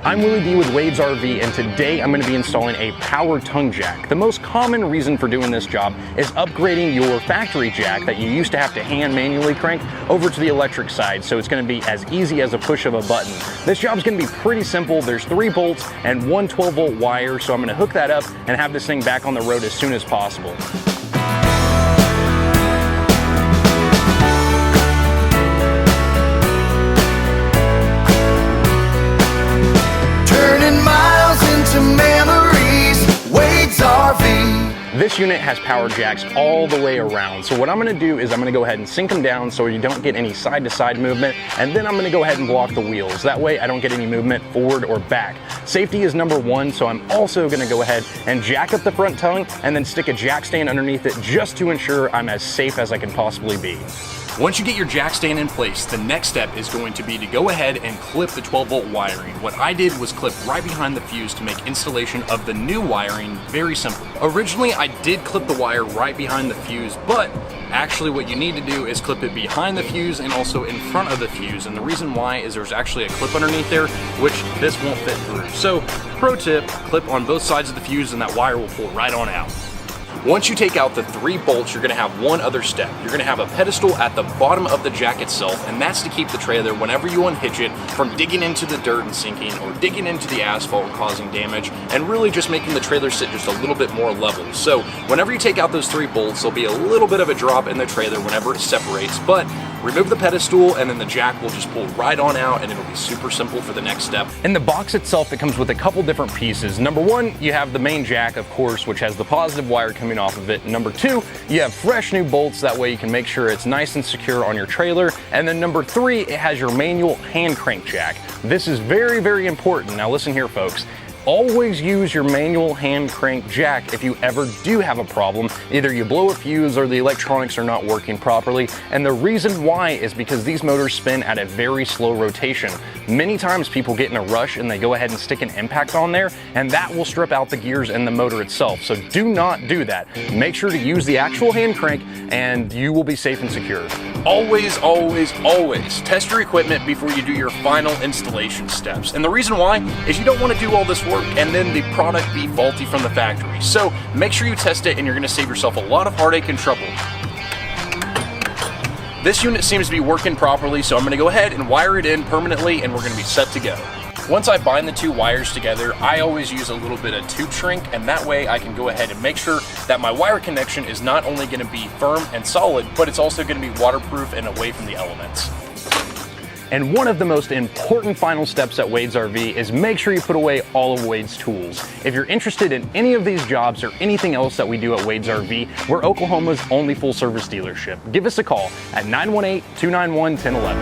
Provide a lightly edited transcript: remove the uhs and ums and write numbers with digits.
I'm Willy D with Wade's RV, and today I'm going to be installing a power tongue jack. The most common reason for doing this job is upgrading your factory jack that you used to have to hand manually crank over to the electric side, so it's going to be as easy as a push of a button. This job's going to be pretty simple. There's 3 bolts and one 12-volt wire, so I'm going to hook that up and have this thing back on the road as soon as possible. This unit has power jacks all the way around. So what I'm going to do is I'm going to go ahead and sink them down so you don't get any side-to-side movement, and then I'm going to go ahead and block the wheels. That way I don't get any movement forward or back. Safety is number 1, so I'm also going to go ahead and jack up the front tongue and then stick a jack stand underneath it just to ensure I'm as safe as I can possibly be. Once you get your jack stand in place, the next step is going to be to go ahead and clip the 12-volt wiring. What I did was clip right behind the fuse to make installation of the new wiring very simple. Originally, I did clip the wire right behind the fuse, but actually what you need to do is clip it behind the fuse and also in front of the fuse. And the reason why is there's actually a clip underneath there, which this won't fit through. So, pro tip, clip on both sides of the fuse and that wire will pull right on out. Once you take out the 3 bolts, you're going to have one other step. You're going to have a pedestal at the bottom of the jack itself, and that's to keep the trailer, whenever you unhitch it, from digging into the dirt and sinking, or digging into the asphalt and causing damage, and really just making the trailer sit just a little bit more level. So whenever you take out those 3 bolts, there'll be a little bit of a drop in the trailer whenever it separates, but remove the pedestal and then the jack will just pull right on out, and it'll be super simple for the next step. In the box itself, it comes with a couple different pieces. Number 1, you have the main jack, of course, which has the positive wire coming off of it. Number 2, you have fresh new bolts, that way you can make sure it's nice and secure on your trailer. And then number 3, it has your manual hand crank jack. This is very, very important. Now listen here, folks. Always use your manual hand crank jack if you ever do have a problem. Either you blow a fuse or the electronics are not working properly. And the reason why is because these motors spin at a very slow rotation. Many times people get in a rush and they go ahead and stick an impact on there, and that will strip out the gears and the motor itself. So do not do that. Make sure to use the actual hand crank and you will be safe and secure. Always, always, always test your equipment before you do your final installation steps. And the reason why is you don't want to do all this work and then the product be faulty from the factory. So make sure you test it, and you're going to save yourself a lot of heartache and trouble. This unit seems to be working properly, so I'm going to go ahead and wire it in permanently, and we're going to be set to go. Once I bind the 2 wires together, I always use a little bit of tube shrink, and that way I can go ahead and make sure that my wire connection is not only going to be firm and solid, but it's also going to be waterproof and away from the elements. And one of the most important final steps at Wade's RV is make sure you put away all of Wade's tools. If you're interested in any of these jobs or anything else that we do at Wade's RV, we're Oklahoma's only full-service dealership. Give us a call at 918-291-1011.